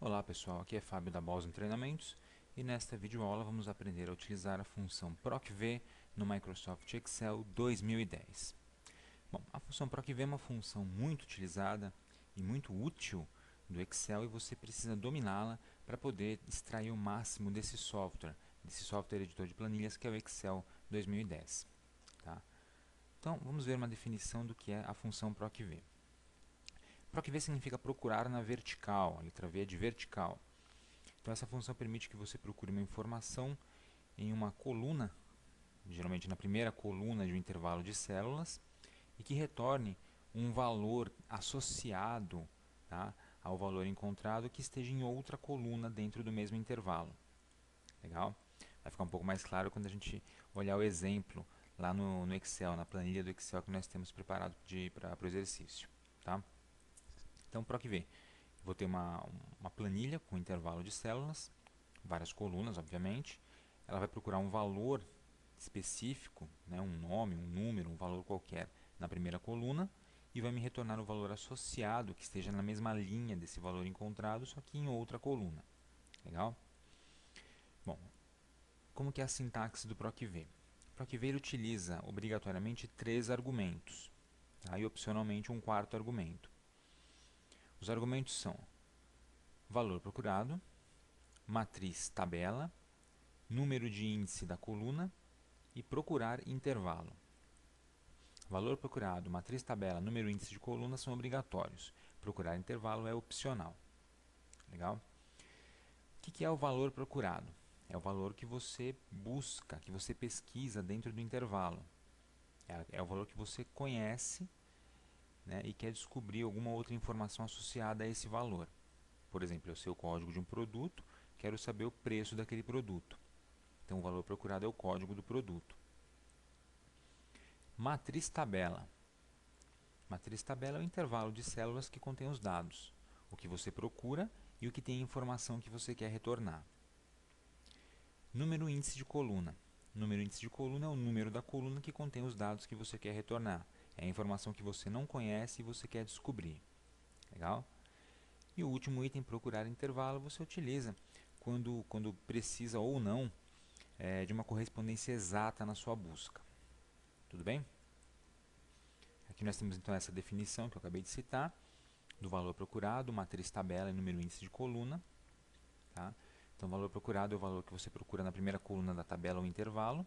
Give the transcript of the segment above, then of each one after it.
Olá pessoal, aqui é Fábio da Boston Treinamentos e nesta videoaula vamos aprender a utilizar a função PROC-V no Microsoft Excel 2010. Bom, a função PROC-V é uma função muito utilizada e muito útil do Excel e você precisa dominá-la para poder extrair o máximo desse software editor de planilhas que é o Excel 2010. Tá? Então vamos ver uma definição do que é a função PROC-V. PROC-V significa procurar na vertical, a letra V é de vertical. Então essa função permite que você procure uma informação em uma coluna, geralmente na primeira coluna de um intervalo de células, e que retorne um valor associado, tá, ao valor encontrado que esteja em outra coluna dentro do mesmo intervalo. Legal? Vai ficar um pouco mais claro quando a gente olhar o exemplo lá no Excel, na planilha do Excel que nós temos preparado para o exercício. Tá? Então, PROC-V. Vou ter uma planilha com intervalo de células, várias colunas, obviamente. Ela vai procurar um valor específico, né, um nome, um número, um valor qualquer na primeira coluna e vai me retornar o valor associado que esteja na mesma linha desse valor encontrado, só que em outra coluna. Legal? Bom, como que é a sintaxe do PROC-V? O PROC-V ele utiliza obrigatoriamente 3 argumentos, tá? E opcionalmente um quarto argumento. Os argumentos são valor procurado, matriz tabela, número de índice da coluna e procurar intervalo. Valor procurado, matriz tabela, número índice de coluna são obrigatórios. Procurar intervalo é opcional. Legal? O que é o valor procurado? É o valor que você busca, que você pesquisa dentro do intervalo. É o valor que você conhece, né, e quer descobrir alguma outra informação associada a esse valor. Por exemplo, eu sei o código de um produto, quero saber o preço daquele produto. Então, o valor procurado é o código do produto. Matriz tabela. Matriz tabela é o intervalo de células que contém os dados, o que você procura e o que tem a informação que você quer retornar. Número índice de coluna. Número índice de coluna é o número da coluna que contém os dados que você quer retornar. É a informação que você não conhece e você quer descobrir. Legal? E o último item, procurar intervalo, você utiliza quando precisa ou não de uma correspondência exata na sua busca. Tudo bem? Aqui nós temos então essa definição que eu acabei de citar, do valor procurado, matriz tabela e número índice de coluna. Tá? Então, o valor procurado é o valor que você procura na primeira coluna da tabela ou intervalo.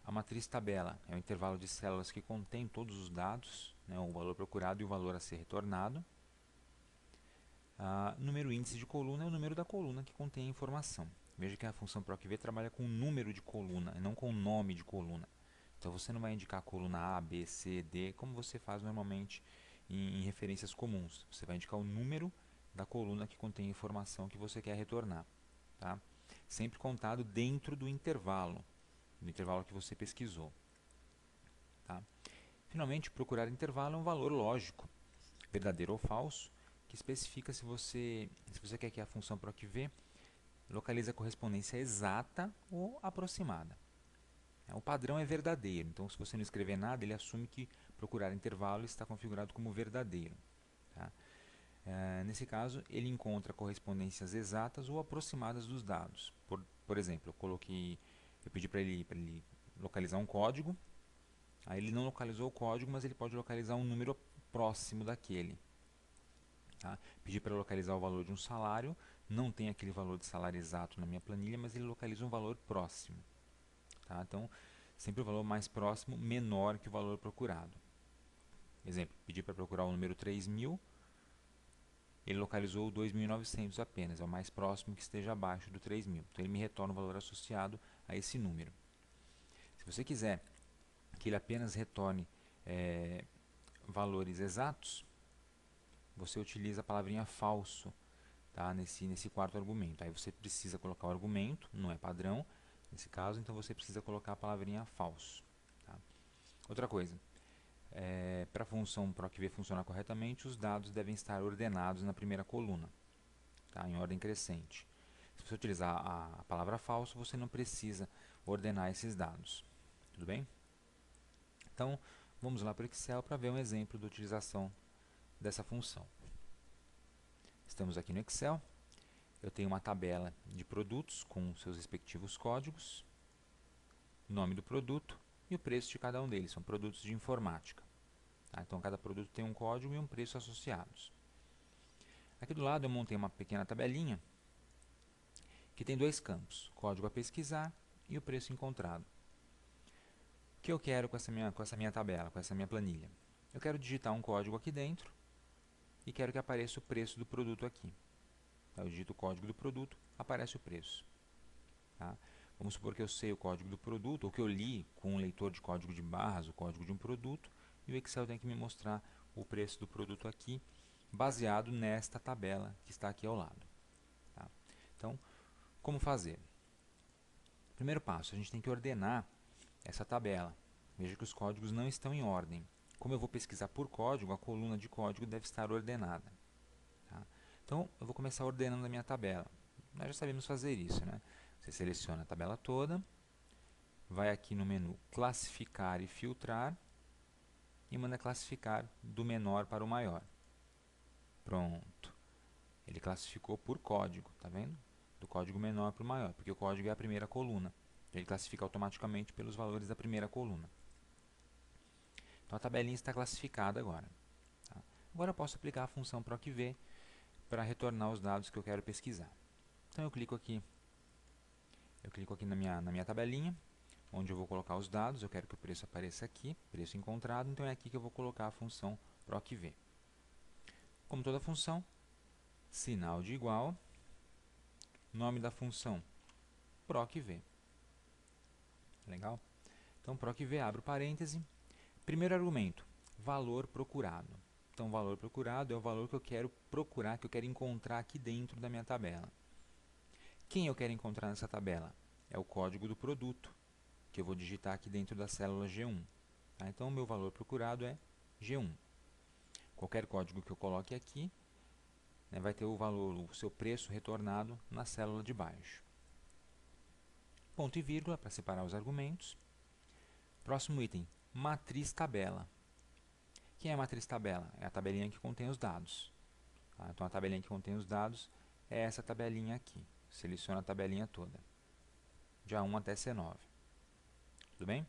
A matriz tabela é o intervalo de células que contém todos os dados, né, o valor procurado e o valor a ser retornado. Número índice de coluna é o número da coluna que contém a informação. Veja que a função PROC-V trabalha com o número de coluna e não com o nome de coluna. Então você não vai indicar a coluna A, B, C, D, como você faz normalmente em referências comuns. Você vai indicar o número da coluna que contém a informação que você quer retornar. Tá? Sempre contado dentro do intervalo que você pesquisou. Tá? Finalmente, procurar intervalo é um valor lógico, verdadeiro ou falso, que especifica se você quer que a função PROC-V localize a correspondência exata ou aproximada. O padrão é verdadeiro, então se você não escrever nada, ele assume que procurar intervalo está configurado como verdadeiro. Tá? Nesse caso, ele encontra correspondências exatas ou aproximadas dos dados. Por exemplo, eu pedi para ele localizar um código, aí ele não localizou o código, mas ele pode localizar um número próximo daquele. Tá? Pedi para localizar o valor de um salário, não tem aquele valor de salário exato na minha planilha, mas ele localiza um valor próximo. Tá? Então, sempre o valor mais próximo menor que o valor procurado. Exemplo, pedi para procurar o número 3.000, ele localizou o 2.900 apenas, é o mais próximo que esteja abaixo do 3.000. Então, ele me retorna o valor associado a esse número. Se você quiser que ele apenas retorne valores exatos, você utiliza a palavrinha falso, tá? nesse quarto argumento. Aí você precisa colocar o argumento, não é padrão, nesse caso, então você precisa colocar a palavrinha falso. Tá? Outra coisa, para a função PROC-V funcionar corretamente, os dados devem estar ordenados na primeira coluna, tá? Em ordem crescente. Se você utilizar a palavra falso, você não precisa ordenar esses dados. Tudo bem? Então, vamos lá para o Excel para ver um exemplo de utilização dessa função. Estamos aqui no Excel. eu tenho uma tabela de produtos com seus respectivos códigos, nome do produto e o preço de cada um deles. São produtos de informática. Tá? Então, cada produto tem um código e um preço associados. Aqui do lado eu montei uma pequena tabelinha que tem dois campos, código a pesquisar e o preço encontrado. O que eu quero com essa minha tabela, com essa minha planilha? Eu quero digitar um código aqui dentro e quero que apareça o preço do produto aqui. Então, eu digito o código do produto, aparece o preço. Tá? Vamos supor que eu sei o código do produto, ou que eu li com um leitor de código de barras o código de um produto, e o Excel tem que me mostrar o preço do produto aqui, baseado nesta tabela que está aqui ao lado. Tá? Então, como fazer? Primeiro passo, a gente tem que ordenar essa tabela. Veja que os códigos não estão em ordem. Como eu vou pesquisar por código, a coluna de código deve estar ordenada. Tá? Então, eu vou começar ordenando a minha tabela. Nós já sabemos fazer isso, né? Você seleciona a tabela toda, vai aqui no menu Classificar e Filtrar e manda classificar do menor para o maior. Pronto. Ele classificou por código, tá vendo? Do código menor para o maior, porque o código é a primeira coluna. Ele classifica automaticamente pelos valores da primeira coluna. Então a tabelinha está classificada agora. Tá? Agora eu posso aplicar a função procv para retornar os dados que eu quero pesquisar. Então eu clico aqui na minha tabelinha, onde eu vou colocar os dados. Eu quero que o preço apareça aqui, preço encontrado, então é aqui que eu vou colocar a função procv. Como toda função, sinal de igual, nome da função procv. Legal? Então procv, abre o parêntese. Primeiro argumento, valor procurado. Então, o valor procurado é o valor que eu quero procurar, que eu quero encontrar aqui dentro da minha tabela. Quem eu quero encontrar nessa tabela? É o código do produto, que eu vou digitar aqui dentro da célula G1. Tá? Então, o meu valor procurado é G1. Qualquer código que eu coloque aqui, né, vai ter o valor, o seu preço retornado na célula de baixo. Ponto e vírgula para separar os argumentos. Próximo item, matriz tabela. Quem é a matriz tabela? É a tabelinha que contém os dados. Tá? Então, a tabelinha que contém os dados é essa tabelinha aqui. Seleciona a tabelinha toda, de A1 até C9. Tudo bem?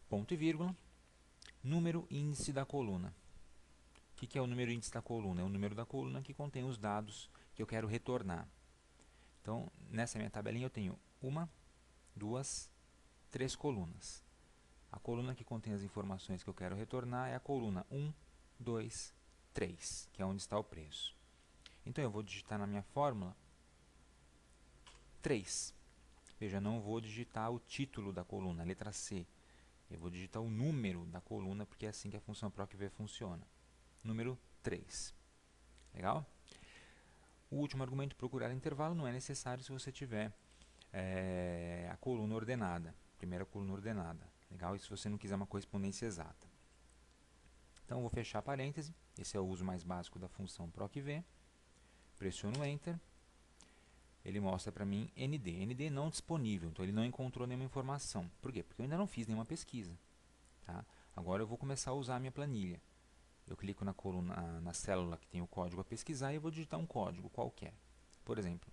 Ponto e vírgula. Número índice da coluna. O que é o número índice da coluna? É o número da coluna que contém os dados que eu quero retornar. Então, nessa minha tabelinha eu tenho 1, 2, 3 colunas. A coluna que contém as informações que eu quero retornar é a coluna 1, 2, 3, que é onde está o preço. Então, eu vou digitar na minha fórmula 3. Veja, não vou digitar o título da coluna, a letra C. Eu vou digitar o número da coluna, porque é assim que a função procv funciona. Número 3. Legal? O último argumento, procurar intervalo, não é necessário se você tiver a coluna ordenada, primeira coluna ordenada. Legal? E se você não quiser uma correspondência exata. Então, eu vou fechar parêntese. Esse é o uso mais básico da função procv. Pressiono Enter. Ele mostra para mim ND. ND não disponível, então ele não encontrou nenhuma informação. Por quê? Porque eu ainda não fiz nenhuma pesquisa. Tá? Agora eu vou começar a usar a minha planilha. Eu clico na coluna, na célula que tem o código a pesquisar e eu vou digitar um código qualquer. Por exemplo,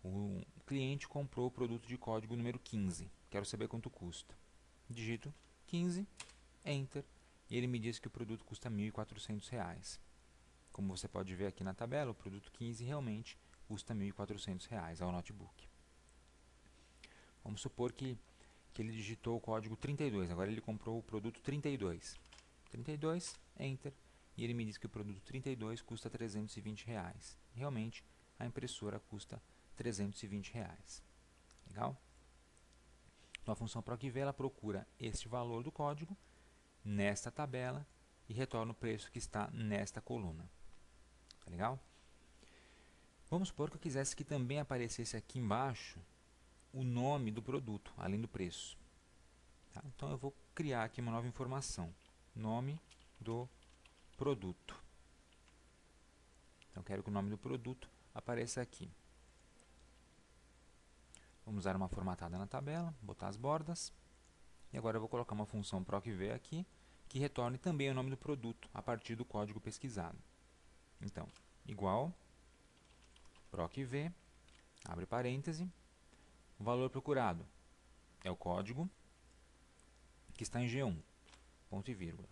o cliente comprou o produto de código número 15. Quero saber quanto custa. Digito 15, Enter, e ele me diz que o produto custa R$ 1.400. Como você pode ver aqui na tabela, o produto 15 realmente custa R$ 1.400 ao notebook. Vamos supor que ele digitou o código 32, agora ele comprou o produto 32. 32, Enter, e ele me diz que o produto 32 custa R$ 320. Realmente, a impressora custa R$ 320. Legal? Então, a função procv ela procura este valor do código nesta tabela e retorna o preço que está nesta coluna. Tá legal? Vamos supor que eu quisesse que também aparecesse aqui embaixo o nome do produto, além do preço. Tá? Então, eu vou criar aqui uma nova informação. Nome do produto. Então, eu quero que o nome do produto apareça aqui. Vamos dar uma formatada na tabela, botar as bordas. E agora eu vou colocar uma função procv aqui, que retorne também o nome do produto a partir do código pesquisado. Então, igual PROC-V, abre parêntese, o valor procurado é o código que está em G1, ponto e vírgula.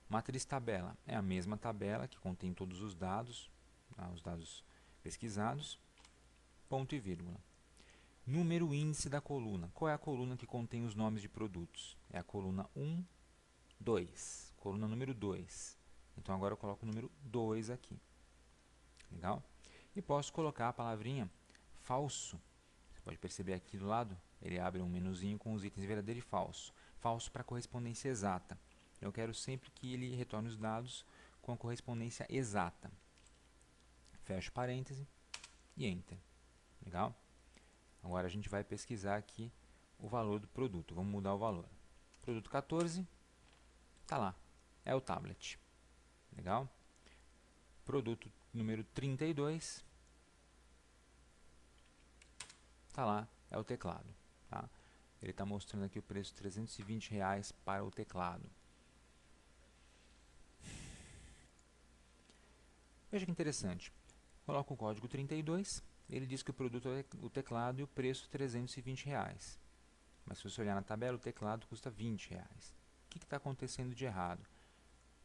Matriz tabela é a mesma tabela que contém todos os dados pesquisados, ponto e vírgula. Número índice da coluna. Qual é a coluna que contém os nomes de produtos? É a coluna 1, 2. Coluna número 2. Então agora eu coloco o número 2 aqui. Legal? E posso colocar a palavrinha falso. Você pode perceber aqui do lado, ele abre um menuzinho com os itens verdadeiro e falso. Falso para correspondência exata. Eu quero sempre que ele retorne os dados com a correspondência exata. Fecho parêntese e Enter. Legal? Agora a gente vai pesquisar aqui o valor do produto. Vamos mudar o valor. Produto 14, está lá. É o tablet. Legal? Produto número 32, está lá. É o teclado. Tá? Ele está mostrando aqui o preço de R$320 para o teclado. Veja que interessante. Coloco o código 32, ele diz que o produto é o teclado e o preço R$320. Mas se você olhar na tabela, o teclado custa R$20. O que está acontecendo de errado?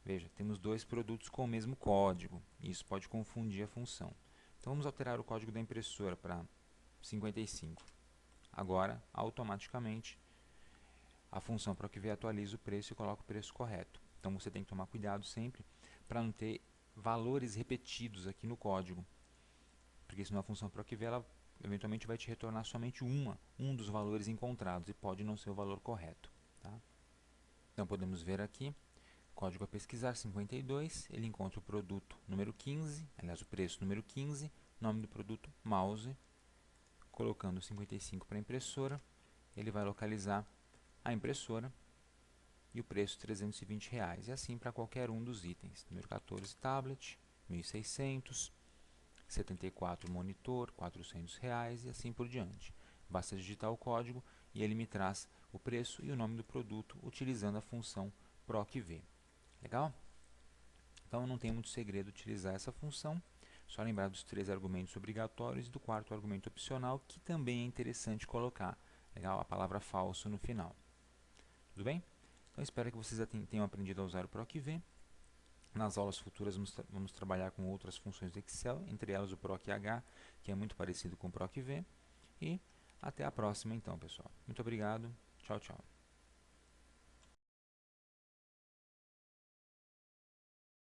Veja, temos dois produtos com o mesmo código, e isso pode confundir a função. Então vamos alterar o código da impressora para 55. Agora, automaticamente, a função PROC-V atualiza o preço e coloca o preço correto. Então você tem que tomar cuidado sempre para não ter valores repetidos aqui no código, porque senão a função PROC-V ela eventualmente vai te retornar somente um dos valores encontrados e pode não ser o valor correto. Tá? Então podemos ver aqui, código a pesquisar 52, ele encontra o produto número 15, aliás o preço número 15, nome do produto mouse, colocando 55 para a impressora, ele vai localizar a impressora e o preço R$320, e assim para qualquer um dos itens. Número 14, tablet, 1.600, 74, monitor, R$400 e assim por diante. Basta digitar o código e ele me traz o preço e o nome do produto utilizando a função PROC-V. Legal? Então não tem muito segredo utilizar essa função, só lembrar dos 3 argumentos obrigatórios e do 4º argumento opcional, que também é interessante colocar, legal? A palavra falso no final. Tudo bem? Então espero que vocês tenham aprendido a usar o PROC-V. Nas aulas futuras vamos trabalhar com outras funções do Excel, entre elas o PROC-H, que é muito parecido com o PROC-V. E até a próxima então, pessoal. Muito obrigado. Tchau, tchau.